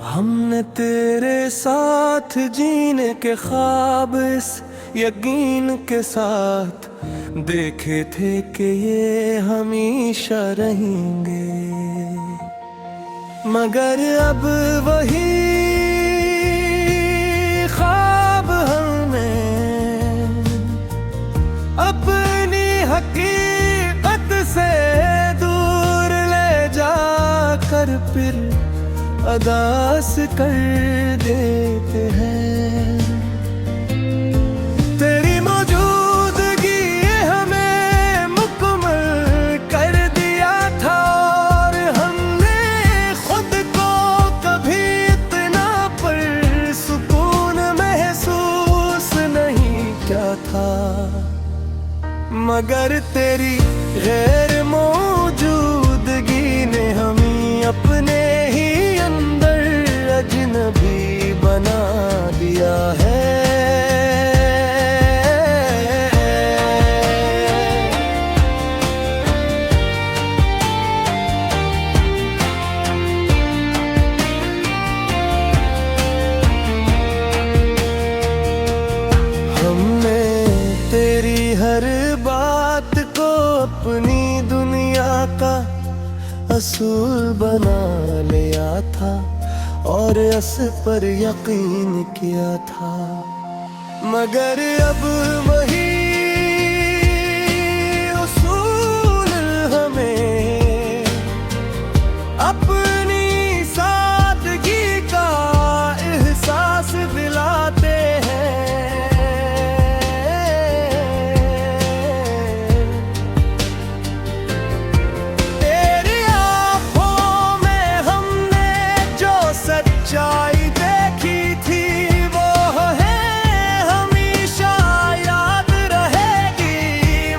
हमने तेरे साथ जीने के ख्वाब इस यकीन के साथ देखे थे कि ये हमेशा रहेंगे, मगर अब वही ख्वाब हमें अपनी हकीकत से दूर ले जाकर फिर अदास कर देते हैं। तेरी मौजूदगी हमें मुकम्मल कर दिया था और हमने खुद को कभी इतना पर सुकून महसूस नहीं किया था, मगर तेरी गैर मौजूदगी ने हमें अपने ही अजनबी बना दिया है। हमने तेरी हर बात को अपनी दुनिया का असूल बना लिया था और अस पर यकीन किया था, मगर अब वही उसूल हमें अपनी सादगी का एहसास दिलाते हैं। तेरी आँखों में हमने जो सच्चाई देखी थी वो है हमेशा याद रहेगी,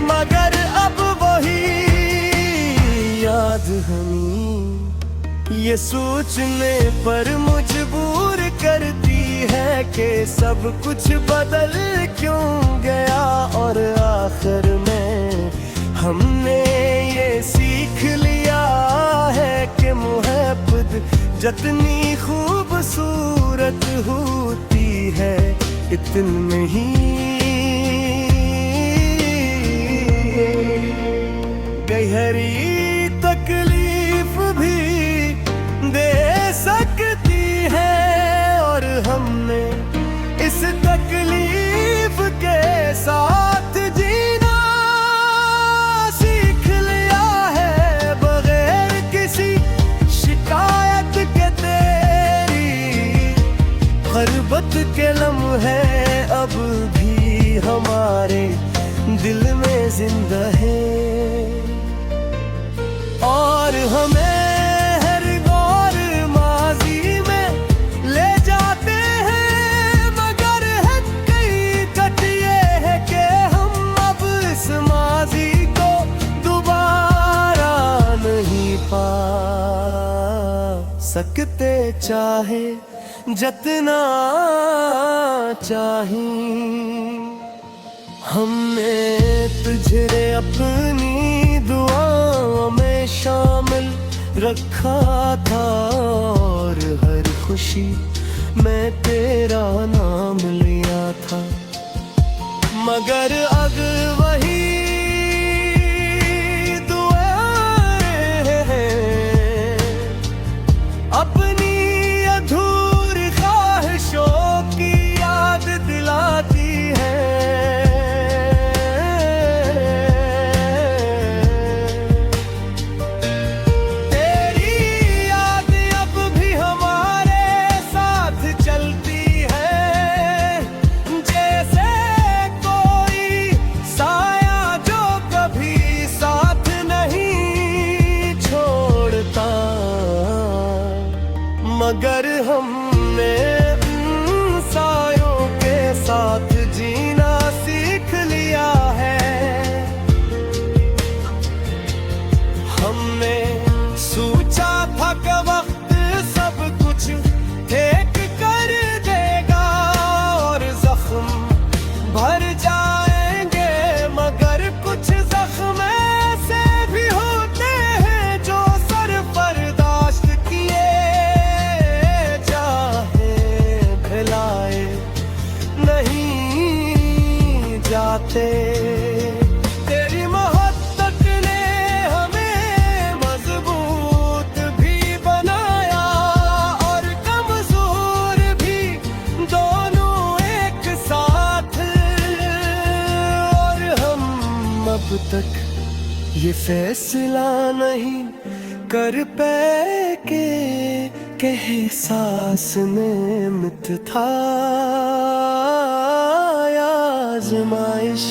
मगर अब वही याद हमें ये सोचने पर मजबूर करती है कि सब कुछ बदल क्यों गया, और आखिर में हमने ये सीख लिया है कि मोहब्बत जितनी खूबसूरत होती है इतनी ही गहरी तकलीफ भी दे सकती है, और हमने इस तकलीफ के साथ जीना सीख लिया है, बगैर किसी शिकायत के। तेरी गुर्बत के लम्हे अब भी हमारे दिल में जिंदा है, और हमें हर गौर माजी में ले जाते हैं, मगर हकीकत ये है कि हम अब इस माजी को दोबारा नहीं पा सकते, चाहे जितना चाहिए। हमने तुझे अपनी दुआओं में शामिल रखा था, और हर खुशी में तेरा नाम लिया था, मगर अब वही दुआएं अपनी अधूरी ख्वाहिशों की याद दिलाती है। मगर हमने उन सायों के साथ जीना सीख लिया है। हमने सोचा था कि वक्त सब कुछ ठीक कर देगा और जख्म भर जाएंगे, मगर फैसला नहीं कर पे के एहसास नेमत था आजमाइश